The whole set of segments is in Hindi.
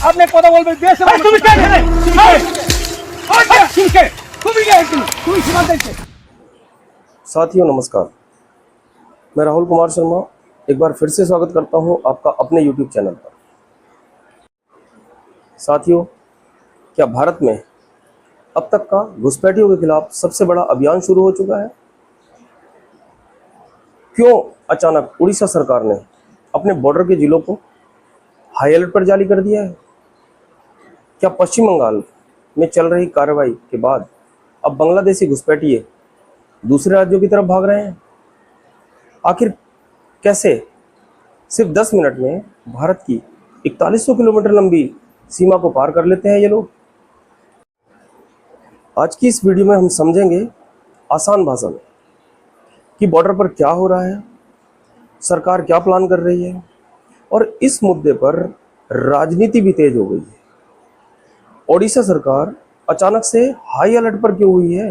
আপনি এক কথা বলবেন দেশ তুমি কে রে তুমি কে তুমি সীমান্ত দেখতে। साथियों नमस्कार, मैं राहुल कुमार शर्मा एक बार फिर से स्वागत करता हूं आपका अपने YouTube चैनल पर। साथियों, क्या भारत में अब तक का घुसपैठियों के खिलाफ सबसे बड़ा अभियान शुरू हो चुका है? क्यों अचानक उड़ीसा सरकार ने अपने बॉर्डर के जिलों को हाई अलर्ट पर जारी कर दिया है? क्या पश्चिम बंगाल में चल रही कार्रवाई के बाद अब बांग्लादेशी घुसपैठिए दूसरे राज्यों की तरफ भाग रहे हैं? आखिर कैसे सिर्फ 10 मिनट में भारत की 4100 किलोमीटर लंबी सीमा को पार कर लेते हैं ये लोग? आज की इस वीडियो में हम समझेंगे आसान भाषा में कि बॉर्डर पर क्या हो रहा है, सरकार क्या प्लान कर रही है और इस मुद्दे पर राजनीति भी तेज हो गई है। ओडिशा सरकार अचानक से हाई अलर्ट पर क्यों हुई है?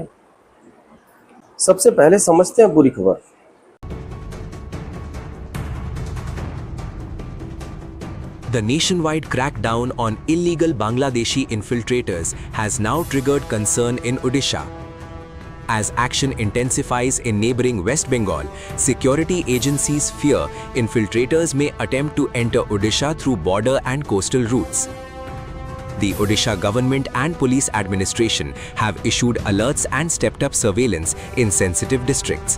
सबसे पहले समझते हैं पूरी खबर। The nationwide crackdown on illegal Bangladeshi infiltrators has now triggered concern in Odisha. As action intensifies in neighboring West Bengal, security agencies fear infiltrators may attempt to enter Odisha through border and coastal routes. The Odisha government and police administration have issued alerts and stepped up surveillance in sensitive districts.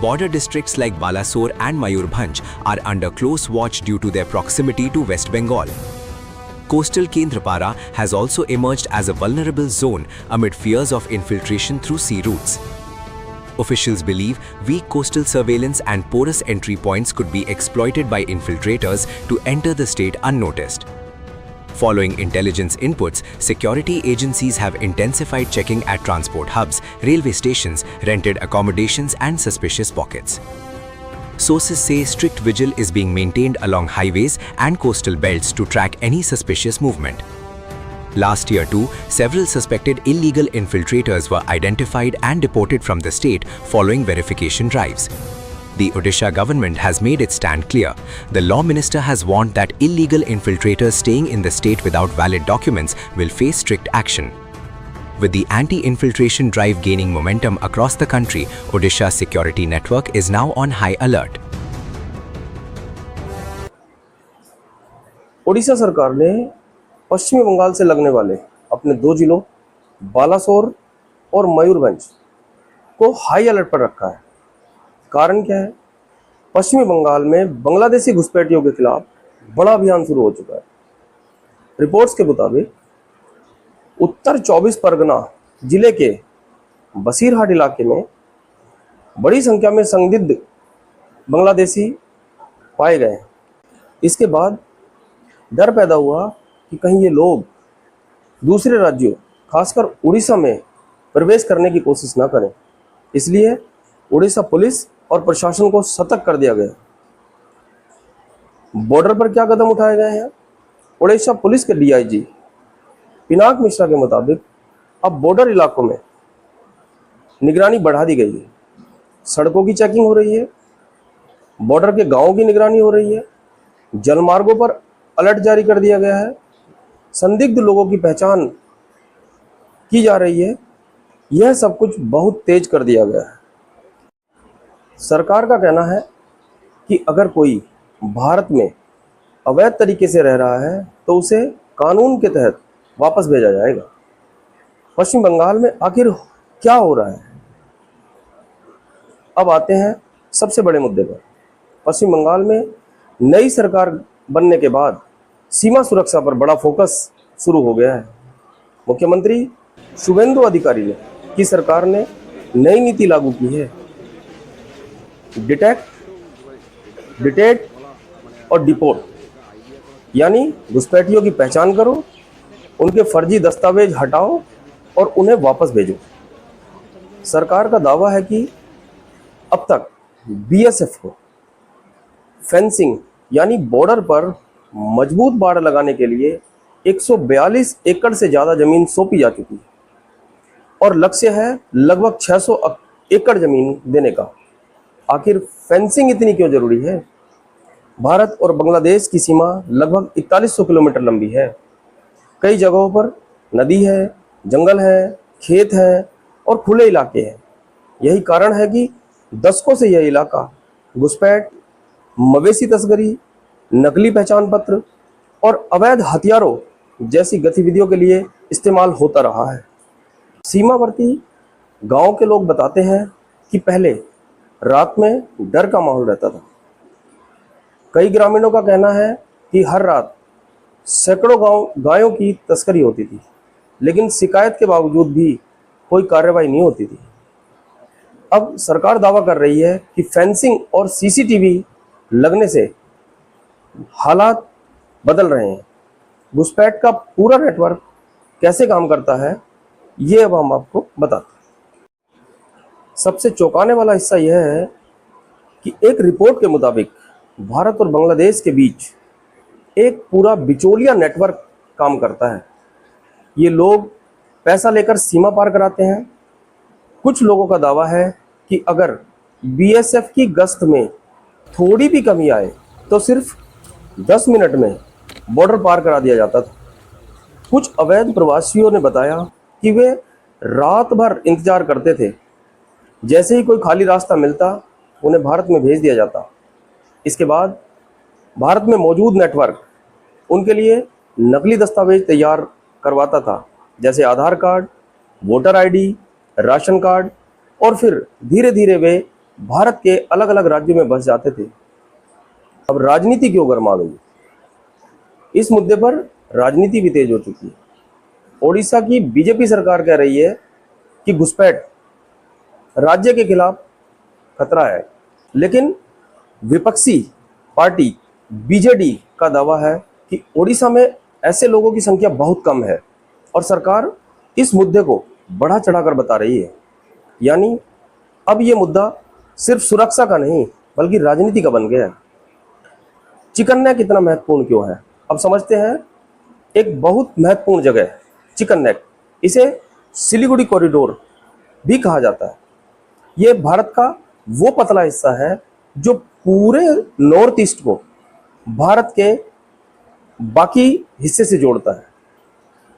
Border districts like Balasore and Mayurbhanj are under close watch due to their proximity to West Bengal. Coastal Kendrapara has also emerged as a vulnerable zone amid fears of infiltration through sea routes. Officials believe weak coastal surveillance and porous entry points could be exploited by infiltrators to enter the state unnoticed. Following intelligence inputs, security agencies have intensified checking at transport hubs, railway stations, rented accommodations and suspicious pockets. Sources say strict vigil is being maintained along highways and coastal belts to track any suspicious movement. Last year too, several suspected illegal infiltrators were identified and deported from the state following verification drives. The Odisha government has made its stand clear. The law minister has warned that illegal infiltrators staying in the state without valid documents will face strict action. With the anti-infiltration drive gaining momentum across the country, Odisha's security network is now on high alert. Odisha सरकार ने पश्चिमी बंगाल से लगने वाले अपने 2 जिलों बालासोर और मयूरभंज को हाई अलर्ट पर रखा है। कारण क्या है? पश्चिमी बंगाल में बांग्लादेशी घुसपैठियों के खिलाफ बड़ा अभियान शुरू हो चुका है। रिपोर्ट्स के मुताबिक उत्तर 24 परगना जिले के बसीरहाट इलाके में बड़ी संख्या में संदिग्ध बांग्लादेशी पाए गए। इसके बाद डर पैदा हुआ कि कहीं ये लोग दूसरे राज्यों खासकर उड़ीसा में प्रवेश करने की कोशिश ना करें, इसलिए उड़ीसा पुलिस और प्रशासन को सतर्क कर दिया गया। बॉर्डर पर क्या कदम उठाए गए हैं? उड़ीसा पुलिस के डीआईजी पिनाक मिश्रा के मुताबिक अब बॉर्डर इलाकों में निगरानी बढ़ा दी गई है। सड़कों की चेकिंग हो रही है, बॉर्डर के गांवों की निगरानी हो रही है, जलमार्गों पर अलर्ट जारी कर दिया गया है, संदिग्ध लोगों की पहचान की जा रही है। यह सब कुछ बहुत तेज कर दिया गया है। सरकार का कहना है कि अगर कोई भारत में अवैध तरीके से रह रहा है तो उसे कानून के तहत वापस भेजा जाएगा। पश्चिम बंगाल में आखिर क्या हो रहा है? अब आते हैं सबसे बड़े मुद्दे पर। पश्चिम बंगाल में नई सरकार बनने के बाद सीमा सुरक्षा पर बड़ा फोकस शुरू हो गया है। मुख्यमंत्री शुभेंदु अधिकारी की सरकार ने नई नीति लागू की है। डिटेक्ट और डिपोर्ट, यानी घुसपैठियों की पहचान करो, उनके फर्जी दस्तावेज हटाओ और उन्हें वापस भेजो। सरकार का दावा है कि अब तक बीएसएफ को फेंसिंग यानी बॉर्डर पर मजबूत बाड़ लगाने के लिए 142 एकड़ से ज़्यादा जमीन सौंपी जा चुकी है और लक्ष्य है लगभग 600 एकड़ जमीन देने का। आखिर फेंसिंग इतनी क्यों जरूरी है? भारत और बांग्लादेश की सीमा लगभग 4100 किलोमीटर लंबी है। कई जगहों पर नदी है, जंगल है, खेत हैं और खुले इलाके हैं। यही कारण है कि दशकों से यह इलाका घुसपैठ, मवेशी तस्करी, नकली पहचान पत्र और अवैध हथियारों जैसी गतिविधियों के लिए इस्तेमाल होता रहा है। सीमावर्ती गांव के लोग बताते हैं कि पहले रात में डर का माहौल रहता था। कई ग्रामीणों का कहना है कि हर रात सैकड़ों गायों की तस्करी होती थी, लेकिन शिकायत के बावजूद भी कोई कार्रवाई नहीं होती थी। अब सरकार दावा कर रही है कि फेंसिंग और सीसीटीवी लगने से हालात बदल रहे हैं। घुसपैठ का पूरा नेटवर्क कैसे काम करता है, ये अब हम आपको बताते हैं। सबसे चौंकाने वाला हिस्सा यह है कि एक रिपोर्ट के मुताबिक भारत और बांग्लादेश के बीच एक पूरा बिचौलिया नेटवर्क काम करता है। ये लोग पैसा लेकर सीमा पार कराते हैं। कुछ लोगों का दावा है कि अगर बीएसएफ की गश्त में थोड़ी भी कमी आए तो सिर्फ 10 मिनट में बॉर्डर पार करा दिया जाता था। कुछ अवैध प्रवासियों ने बताया कि वे रात भर इंतजार करते थे, जैसे ही कोई खाली रास्ता मिलता उन्हें भारत में भेज दिया जाता। इसके बाद भारत में मौजूद नेटवर्क उनके लिए नकली दस्तावेज तैयार करवाता था, जैसे Aadhaar card, voter ID, ration card, और फिर धीरे धीरे वे भारत के अलग अलग राज्यों में बस जाते थे। अब राजनीति क्यों गर्मा गई? इस मुद्दे पर राजनीति भी तेज हो चुकी है। ओडिशा की बीजेपी सरकार कह रही है कि घुसपैठ राज्य के खिलाफ खतरा है, लेकिन विपक्षी पार्टी बीजेडी का दावा है कि ओडिशा में ऐसे लोगों की संख्या बहुत कम है और सरकार इस मुद्दे को बढ़ा चढ़ाकर बता रही है। यानी अब ये मुद्दा सिर्फ सुरक्षा का नहीं बल्कि राजनीति का बन गया है। चिकन नेक इतना महत्वपूर्ण क्यों है, अब समझते हैं। एक बहुत महत्वपूर्ण जगह है चिकन नेक। इसे सिलीगुड़ी कॉरिडोर भी कहा जाता है। ये भारत का वो पतला हिस्सा है जो पूरे नॉर्थ ईस्ट को भारत के बाकी हिस्से से जोड़ता है।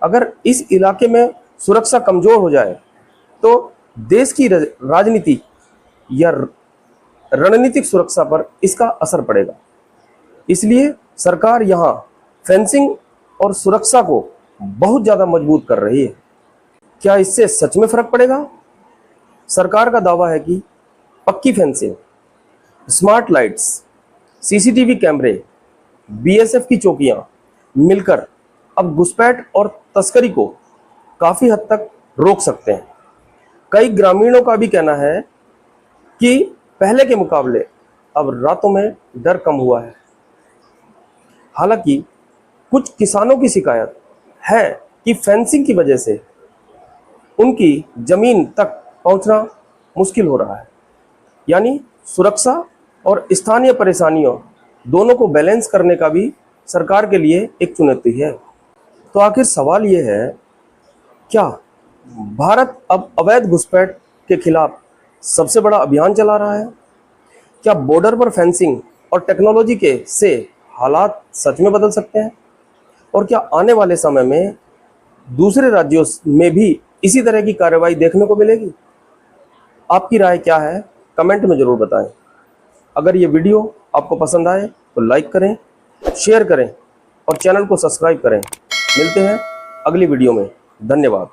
अगर इस इलाके में सुरक्षा कमजोर हो जाए तो देश की राजनीति या रणनीतिक सुरक्षा पर इसका असर पड़ेगा। इसलिए सरकार यहाँ फेंसिंग और सुरक्षा को बहुत ज़्यादा मजबूत कर रही है। क्या इससे सच में फर्क पड़ेगा? सरकार का दावा है कि पक्की फेंसिंग, स्मार्ट लाइट्स, सीसीटीवी कैमरे, बीएसएफ की चौकियां मिलकर अब घुसपैठ और तस्करी को काफ़ी हद तक रोक सकते हैं। कई ग्रामीणों का भी कहना है कि पहले के मुकाबले अब रातों में डर कम हुआ है। हालांकि कुछ किसानों की शिकायत है कि फेंसिंग की वजह से उनकी जमीन तक पहुंचना मुश्किल हो रहा है। यानी सुरक्षा और स्थानीय परेशानियों दोनों को बैलेंस करने का भी सरकार के लिए एक चुनौती है। तो आखिर सवाल ये है, क्या भारत अब अवैध घुसपैठ के खिलाफ सबसे बड़ा अभियान चला रहा है? क्या बॉर्डर पर फेंसिंग और टेक्नोलॉजी के से हालात सच में बदल सकते हैं? और क्या आने वाले समय में दूसरे राज्यों में भी इसी तरह की कार्रवाई देखने को मिलेगी? आपकी राय क्या है, कमेंट में ज़रूर बताएं। अगर ये वीडियो आपको पसंद आए तो लाइक करें, शेयर करें और चैनल को सब्सक्राइब करें। मिलते हैं अगली वीडियो में। धन्यवाद।